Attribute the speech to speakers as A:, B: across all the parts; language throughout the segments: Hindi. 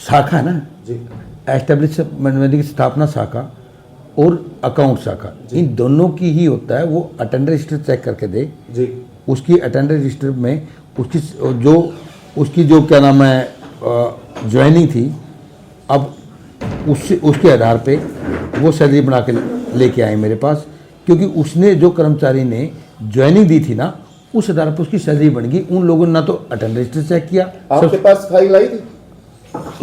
A: शाखा है ना
B: जी
A: एस्टेब्लिशमेंट की स्थापना शाखा और अकाउंट शाखा, इन दोनों की ही होता है। वो अटेंडर रजिस्टर चेक करके दे,
B: जी
A: उसकी अटेंडर रजिस्टर में उसकी जो क्या नाम है ज्वाइनिंग थी, अब उसके आधार पे वो सैलरी बना के लेके आए मेरे पास, क्योंकि उसने जो कर्मचारी ने ज्वाइनिंग दी थी ना, उस आधार पर उसकी सैलरी बन गई। उन लोगों ने ना तो अटेंडर रजिस्टर चेक किया,
B: आपके पास फाइल आई थी?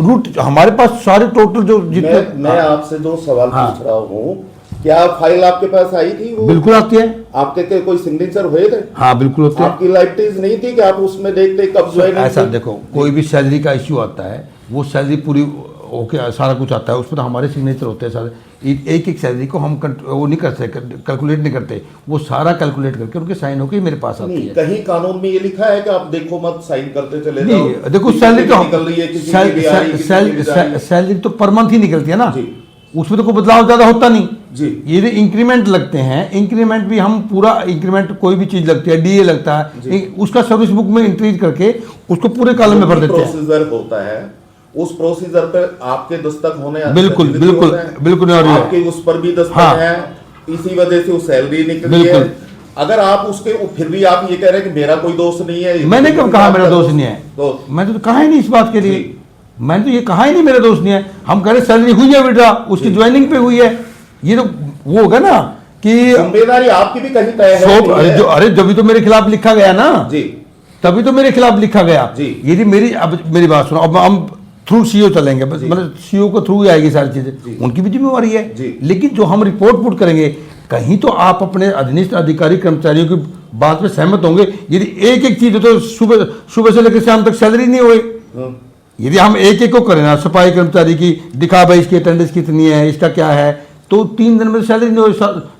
A: रूट हमारे पास सारे टोटल जो जितने
B: मैं आपसे जो सवाल
A: हाँ।
B: पूछ रहा हूँ, क्या फाइल आपके पास आई थी? वो
A: बिल्कुल आती है।
B: आपके कोई सिग्नेचर हुए थे?
A: हाँ बिल्कुल होते हैं।
B: आपकी लाइबिलिटीज नहीं थी कि आप उसमें देखते कब ज्वाइनिंग?
A: ऐसा देखो, कोई भी सैलरी का इश्यू आता है, वो सैलरी पूरी ओके सारा कुछ आता है, उस पर तो हमारे सिग्नेचर होते हैं सारे। एक एक सैलरी को हम वो नहीं करते, कैलकुलेट नहीं करते, वो सारा कैलकुलेट करके उनके साइन होकर मेरे पास आती है।
B: कहीं कानून में ये लिखा है कि आप देखो मत, साइन करते चले जाओ?
A: नहीं देखो, सैलरी तो
B: निकल रही है, किसी की भी आ रही है, किसी की भी जा रही है।
A: सैलरी तो पर मंथ ही निकलती है ना
B: जी।
A: उसमें तो कोई बदलाव ज़्यादा होता नहीं
B: जी।
A: ये इंक्रीमेंट लगते हैं, इंक्रीमेंट भी हम पूरा इंक्रीमेंट कोई भी चीज़ लगती है, डीए लगता है, उसका सर्विस बुक में इंक्रीज करके उसको पूरे कॉलम में भर देते हैं।
B: प्रोसीजर होता है, उस प्रोसीजर पर आपके दस्तक होने
A: बिल्कुल बिल्कुल बिल्कुल,
B: आपके उस पर भी दस्तक
A: हाँ।
B: है, इसी वजह से वो सैलरी निकली है। अगर आप उसके फिर भी आप ये कह रहे हैं कि मेरा कोई दोष नहीं है,
A: मैंने कब कहा मेरा दोष नहीं है?
B: तो
A: मैंने तो कहा ही नहीं इस बात के लिए, मैंने तो ये कहा ही नहीं मेरा दोष नहीं है। हम कह रहे सैलरी हुई है बेटा, उसकी ज्वाइनिंग पे हुई है, ये तो वो होगा ना कि
B: जिम्मेदारी आपकी भी कहीं तय है।
A: अरे जब तो मेरे खिलाफ लिखा गया ना
B: जी,
A: तभी तो मेरे खिलाफ लिखा गया
B: जी।
A: यदि मेरी बात सुनो, अब हम थ्रू सीओ चलेंगे, मतलब सीओ को थ्रू ही आएगी सारी चीजें, उनकी भी जिम्मेवारी है। लेकिन जो हम रिपोर्ट पुट करेंगे, कहीं तो आप अपने अधीनस्थ अधिकारी कर्मचारियों की बात में सहमत होंगे। यदि एक एक चीज तो सुबह से लेकर शाम तक सैलरी नहीं हुई, यदि हम एक एक को करें ना, सफाई कर्मचारी की दिखा भाई इसकी अटेंडेंस कितनी है, इसका क्या है, तो 3 दिन में सैलरी नहीं हुई।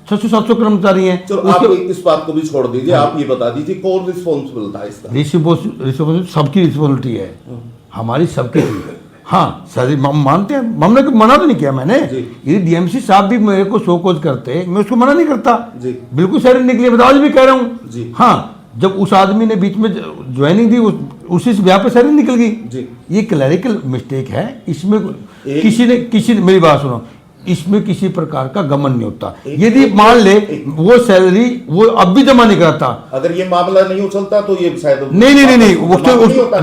A: 600-700 कर्मचारी हैं।
B: चलो आप इस बात को भी छोड़ दीजिए, आप ये बता दीजिए कौन रिस्पॉन्सिबल था इसका?
A: रिस्पॉन्सिबिलिटी सबकी रिस्पॉन्सिबिलिटी है, हमारी सबकी थी। हाँ सैलरी मानते हैं, हमने मना तो नहीं किया मैंने। यदि डीएमसी साहब भी मेरे को शोकॉज करते, मैं उसको मना नहीं करता, बिल्कुल सैलरी निकली, मैं आज भी कह रहा हूँ। हाँ, जब उस आदमी ने बीच में ज्वाइनिंग दी, उसी से ब्याह पे सैलरी निकल गई। ये क्लरिकल मिस्टेक है, इसमें किसी ने मेरी बात सुनो, इसमें किसी प्रकार का गमन नहीं होता। यदि मान ले वो सैलरी वो अब भी जमा नहीं कराता,
B: अगर ये मामला नहीं उछलता तो ये शायद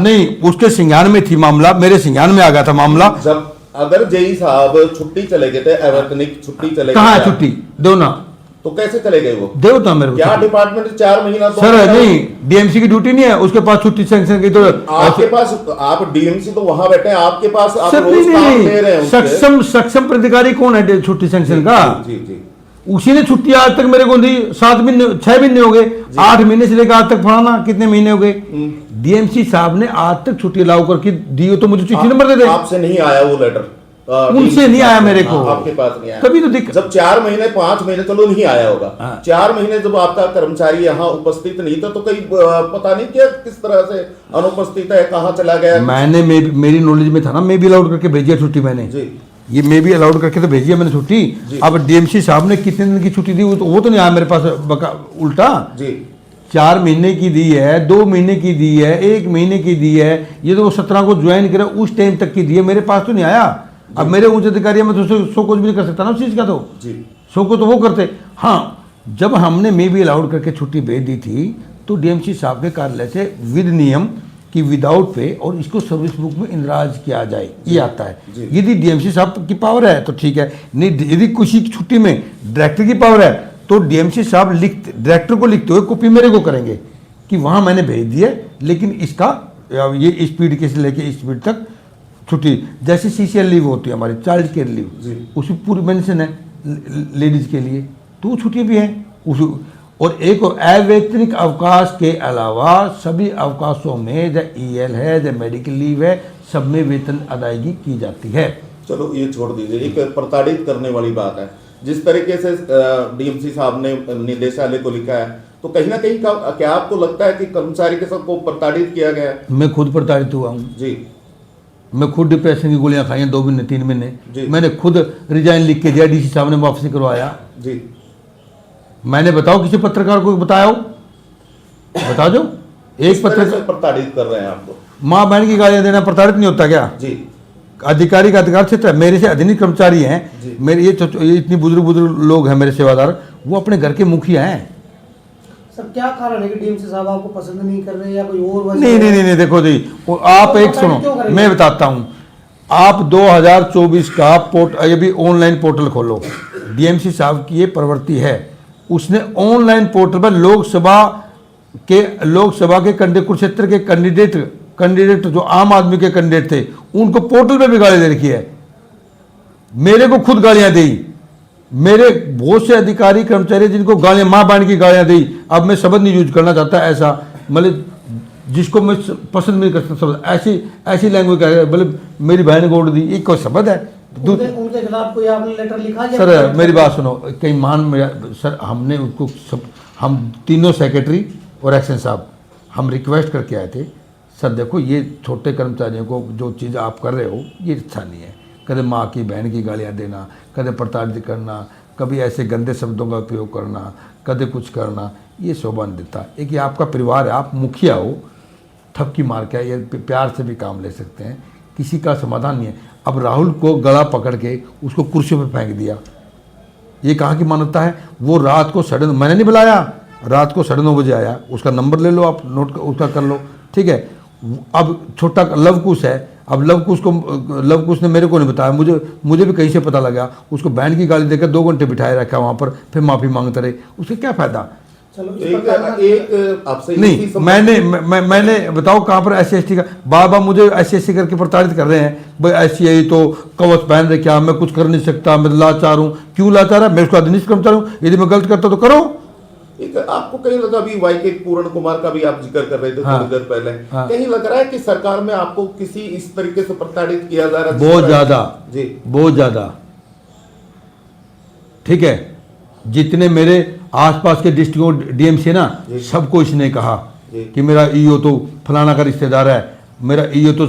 A: नहीं उसके संज्ञान में थी मामला, मेरे संज्ञान में आ गया था मामला।
B: जब अगर जेई साहब छुट्टी चले गए थे, अवैतनिक छुट्टी चले गए,
A: कहाँ छुट्टी दो ना,
B: तो कैसे चले गए वो?
A: देवता मेरे को
B: क्या डिपार्टमेंट 4 महीना
A: सर नहीं, डीएमसी की ड्यूटी नहीं है, उसके पास छुट्टी सैंक्शन की। तो
B: आपके पास, आप डीएमसी तो वहां बैठे हैं, आपके पास आप रोज काम दे रहे हैं।
A: सक्षम प्राधिकारी कौन है छुट्टी सैंक्शन का?
B: जी।
A: उसी ने छुट्टी आज तक मेरे को दी, 7 महीने 6 महीने हो गए, 8 महीने से लेकर आज तक फलाना कितने महीने हो गए। डीएमसी साहब ने आज तक छुट्टी अलाउ करके दी हो तो मुझे चिट्ठी नंबर दे दे।
B: आपसे नहीं आया वो लेटर?
A: उनसे नहीं आया मेरे को,
B: आपके पास नहीं आया।
A: तभी तो दिक्कत।
B: जब 4 महीने 5 महीने चलो नहीं आया होगा, 4 महीने जब आपका कर्मचारी यहाँ उपस्थित नहीं था, तो कहीं पता नहीं क्या किस तरह से अनुपस्थित है, कहाँ चला गया?
A: मैंने मेरी नॉलेज में था ना, मैं भी अलाउड करके भेजिए छुट्टी मैंने जी। ये मैं भी अलाउड करके तो भेजी है मैंने छुट्टी। अब डीएमसी साहब ने कितने दिन की छुट्टी दी वो तो नहीं आया मेरे पास, उल्टा जी 4 महीने की दी है, 2 महीने की दी है, 1 महीने की दी है। ये तो वो 17 को ज्वाइन करे उस टाइम तक की दी है, मेरे पास तो नहीं आया। अब मेरे उच्च अधिकारी में तो शो कुछ भी नहीं कर सकता ना उस चीज़ का, तो शो को तो वो करते। हाँ, जब हमने मैं भी अलाउड करके छुट्टी भेज दी थी तो डीएमसी साहब के कार्यालय से विद नियम कि विदाउट पे और इसको सर्विस बुक में इंदराज किया जाए, ये आता है। यदि डीएमसी साहब की पावर है तो ठीक है, नहीं यदि किसी की छुट्टी में डायरेक्टर की पावर है तो डीएमसी साहब डायरेक्टर को लिखते हुए कॉपी मेरे को करेंगे कि वहाँ मैंने भेज दिया, लेकिन इसका ये स्पीड के से लेके स्पीड तक छुट्टी। जैसे सीसीएल लीव होती है हमारी, चाइल्ड केयर लीव, उसमें पूरी मेंशन है लेडीज के लिए, तो छुट्टियाँ भी हैं उस। और एक अवैतनिक अवकाश के अलावा सभी अवकाशों में जो ईएल है, जो मेडिकल लीव है, सब में वेतन अदायगी की जाती है।
B: चलो ये छोड़ दीजिए, एक प्रताड़ित करने वाली बात है। जिस तरीके से डीएमसी साहब ने निदेशालय को लिखा है, तो कहीं ना कहीं क्या आपको लगता है कि कर्मचारी के साथ को प्रताड़ित किया गया है?
A: मैं खुद प्रताड़ित हुआ हूँ जी। मैं खुद डिप्रेशन की गोलियां खाई हैं 2 महीने 3 महीने। मैंने खुद रिजाइन लिख के दिया, डीसी साहब ने वापसी करवाया जी। मैंने बताओ किसी पत्रकार को बताया हो, बता दो। एक पत्रकार
B: प्रताड़ित कर रहे हैं आपको?
A: माँ बहन की गालियां देना प्रताड़ित नहीं होता क्या जी? अधिकारी का अधिकार क्षेत्र है, मेरे से अधीनस्थ कर्मचारी हैं, मेरे ये इतनी बुजुर्ग लोग हैं मेरे सेवादार, वो अपने घर के मुखिया हैं।
C: सर क्या कारण है कि डीएमसी साहब आपको पसंद नहीं कर रहे या कोई और वजह?
A: नहीं, देखो जी, आप एक सुनो, मैं बताता हूँ, आप 2024 का ये भी ऑनलाइन पोर्टल खोलो, डीएमसी साहब की ये प्रवृत्ति है, उसने ऑनलाइन पोर्टल पर लोकसभा के कुरुक्षेत्र के कैंडिडेट जो आम आदमी के कैंडिडेट थे, उनको पोर्टल पे भी गाली दे रखी है, मेरे को खुद गालियां दी, मेरे बहुत से अधिकारी कर्मचारी जिनको गालियां, माँ बहन की गालियां दी। अब मैं शब्द नहीं यूज करना चाहता, ऐसा मतलब जिसको मैं पसंद नहीं करता शब्द, ऐसी लैंग्वेज का, मतलब मेरी बहन को उड़ दी, ये कोई शब्द है?
C: उनके खिलाफ कोई आपने लेटर लिखा?
A: सर मेरी बात सुनो, कई सर हमने उनको हम तीनों सेक्रेटरी और एक्शन साहब हम रिक्वेस्ट करके आए थे, सर देखो ये छोटे कर्मचारियों को जो चीज़ आप कर रहे हो ये अच्छा नहीं है, कभी माँ की बहन की गालियाँ देना, कभी प्रताड़ित करना, कभी ऐसे गंदे शब्दों का उपयोग करना, कभी कुछ करना, ये शोभा नहीं देता। एक ये आपका परिवार है, आप मुखिया हो, थपकी मार के ये प्यार से भी काम ले सकते हैं, किसी का समाधान नहीं है। अब राहुल को गला पकड़ के उसको कुर्सी पर फेंक दिया, ये कहाँ की मानवता है? वो रात को मैंने नहीं बुलाया, रात को 9:30 बजे आया, उसका नंबर ले लो आप, नोट उसका कर लो, ठीक है। अब छोटा लवकुश है, अब लवकुश ने मेरे को नहीं बताया, मुझे भी कहीं से पता लगा, उसको बहन की गाली देकर 2 घंटे बिठाए रखा वहाँ पर, फिर माफ़ी मांगते रहे, उससे क्या फ़ायदा?
B: एक आपसे
A: नहीं, मैंने बताओ कहाँ पर SC/ST का बाबा मुझे SC/ST करके प्रताड़ित कर रहे हैं, भाई SC तो कवच पहन रहे, क्या मैं कुछ कर नहीं सकता, मैं लाचार हूँ? क्यों लाचार है? मैं उसका अधीनस्थ कर्मचारी हूँ, यदि मैं गलत करता तो करो।
B: एक आपको कहीं लगा, अभी YK पूर्ण कुमार का भी आप जिक्र कर रहे थे थोड़ी देर पहले, कहीं लग रहा है कि सरकार में आपको किसी इस तरीके से प्रताड़ित किया जा रहा है?
A: बहुत ज्यादा
B: जी,
A: बहुत ज्यादा, ठीक है। जितने मेरे आसपास के डिस्ट्रिक्ट DMC ना, सबको इसने कहा कि मेरा EO तो फलाना का रिश्तेदार है, मेरा EO तो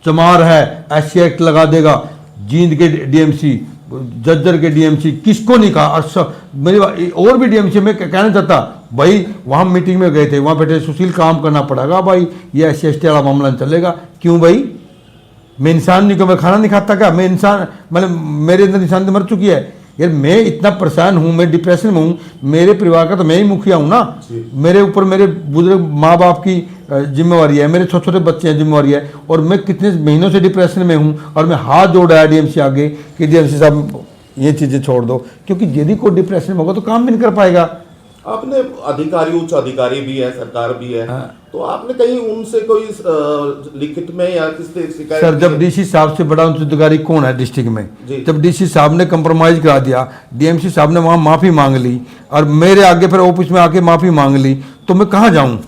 A: चमार है, SC एक्ट लगा देगा। जींद के DMC, जज्जर के DMC, किसको नहीं कहा? और मेरी और भी DMC में कहना चाहता, भाई वहाँ मीटिंग में गए थे, वहाँ बैठे सुशील काम करना पड़ेगा भाई, ये SC/ST वाला मामला चलेगा। क्यों भाई? मैं इंसान नहीं, क्यों मैं खाना नहीं खाता क्या? मैं इंसान, मतलब मेरे अंदर इंसान मर चुकी है यार। मैं इतना परेशान हूँ, मैं डिप्रेशन में हूँ, मेरे परिवार का तो मैं ही मुखिया हूँ ना, मेरे ऊपर मेरे बुजुर्ग माँ बाप की जिम्मेवारी है, मेरे छोटे छोटे बच्चे हैं जिम्मेवारी है, और मैं कितने महीनों से डिप्रेशन में हूँ, और मैं हाथ जोड़ रहा है DMC आगे कि DMC साहब ये चीज़ें छोड़ दो, क्योंकि यदि कोई डिप्रेशन में होगा तो काम भी नहीं कर पाएगा।
B: आपने अधिकारी, उच्च अधिकारी भी है, सरकार भी है, तो आपने कहीं उनसे कोई लिखित में या किससे शिकायत?
A: सर जब DC साहब से बड़ा उच्च अधिकारी कौन है डिस्ट्रिक्ट में? जब DC साहब ने कंप्रोमाइज करा दिया, DMC साहब ने वहाँ माफ़ी मांग ली, और मेरे आगे फिर ऑफिस में आके माफ़ी मांग ली, तो मैं कहाँ जाऊँ?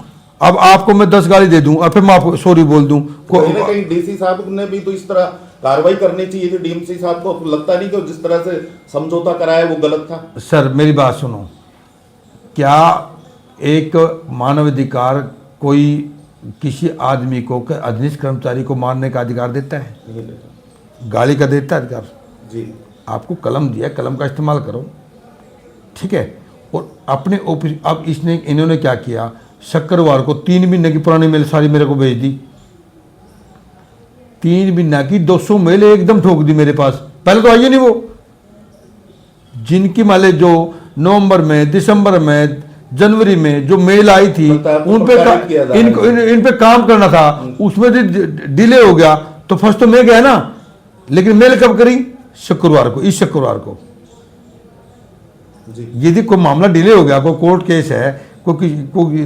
A: अब आपको मैं 10 गाली दे दूँ और फिर मैं सॉरी बोल दूँ?
B: कहीं DC साहब ने भी तो इस तरह कार्रवाई करनी चाहिए थी। DMC साहब को लगता नहीं कि जिस तरह से समझौता कराया वो गलत था?
A: सर मेरी बात सुनो, क्या एक मानवाधिकार कोई किसी आदमी को, अधीनस्थ कर्मचारी को मारने का अधिकार देता है?
B: नहीं देता।
A: गाली का देता है अधिकार?
B: जी, आपको
A: कलम दिया, कलम का इस्तेमाल करो, ठीक है। और अपने ऑफिस, अब इन्होंने क्या किया, शुक्रवार को 3 महीने की पुरानी मेल सारी मेरे को भेज दी, 3 महीना की 200 मेल एकदम ठोक दी मेरे पास। पहले तो आइए नहीं वो, जिनकी माले जो नवंबर में, दिसंबर में, जनवरी में जो मेल आई थी, उन पे काम करना था, उसमें डिले हो गया, तो फर्स्ट तो मैं गया ना, लेकिन मेल कब करी? शुक्रवार को, इस शुक्रवार को। यदि कोई मामला डिले हो गया, कोई कोर्ट केस है, कोई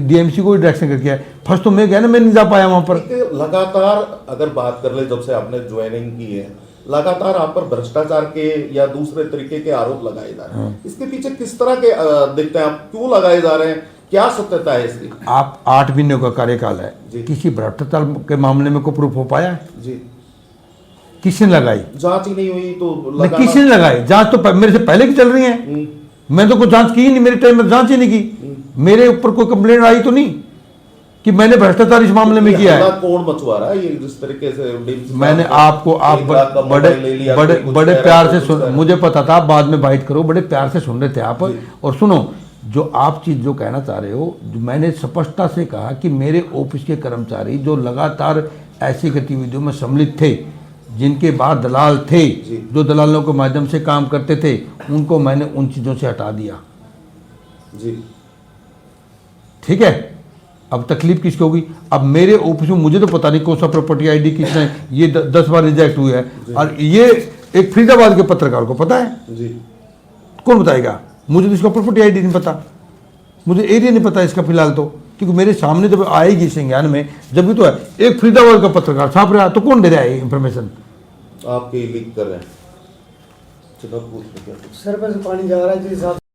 A: DMC को डायरेक्शन करके है, फर्स्ट तो मैं गया ना, मैं नहीं जा पाया वहां पर।
B: लगातार अगर बात कर ले, जब से आपने ज्वाइनिंग की है, लगातार आप पर भ्रष्टाचार के या दूसरे तरीके के आरोप लगाए जा रहे हैं, इसके पीछे किस तरह के दिखते हैं? आप क्यों लगाए जा रहे हैं? क्या सत्यता है इसकी?
A: आप 8 महीने का कार्यकाल है, किसी भ्रष्टाचार के मामले में कोई प्रूफ हो पाया है? जी, किसने लगाई?
B: जांच ही नहीं हुई तो
A: किसने लगाई? जांच तो मेरे से पहले की चल रही है, मैंने तो कोई जांच की ही नहीं, मेरे टाइम में जांच ही नहीं की, मेरे ऊपर कोई कंप्लेंट आई तो नहीं कि मैंने भ्रष्टाचार इस मामले में किया है।
B: कौन मचवा रहा है ये जिस तरीके से?
A: मैंने आपको, आप बड़े प्यार से सुन, मुझे पता था, बाद में बाइट करो, बड़े प्यार से सुन रहे थे आप। और सुनो, जो आप चीज़ जो कहना चाह रहे हो, मैंने स्पष्टता से कहा कि मेरे ऑफिस के कर्मचारी जो लगातार ऐसी गतिविधियों में सम्मिलित थे, जिनके बाहर दलाल थे,
B: जी।
A: जो दलालों के माध्यम से काम करते थे, उनको मैंने उन चीज़ों से हटा दिया।
B: जी
A: ठीक है, अब तकलीफ किसकी होगी? अब मेरे ऑफिस में मुझे तो पता नहीं कौन सा प्रॉपर्टी आईडी किसने ये 10 बार रिजेक्ट हुई है, और ये एक फरीदाबाद के पत्रकार को पता है।
B: जी
A: कौन बताएगा? मुझे तो इसका प्रॉपर्टी आईडी नहीं पता, मुझे एरिया नहीं पता इसका फिलहाल तो, क्योंकि मेरे सामने जब आएगी संज्ञान में, जब भी तो है। एक फरीदाबाद का पत्रकार छाप रहा, तो कौन दे रहा है इंफॉर्मेशन?
B: आपके लीक कर रहे हैं। चलो पूछ लो क्या।
C: सर पे से पानी जा रहा है जिस हिसाब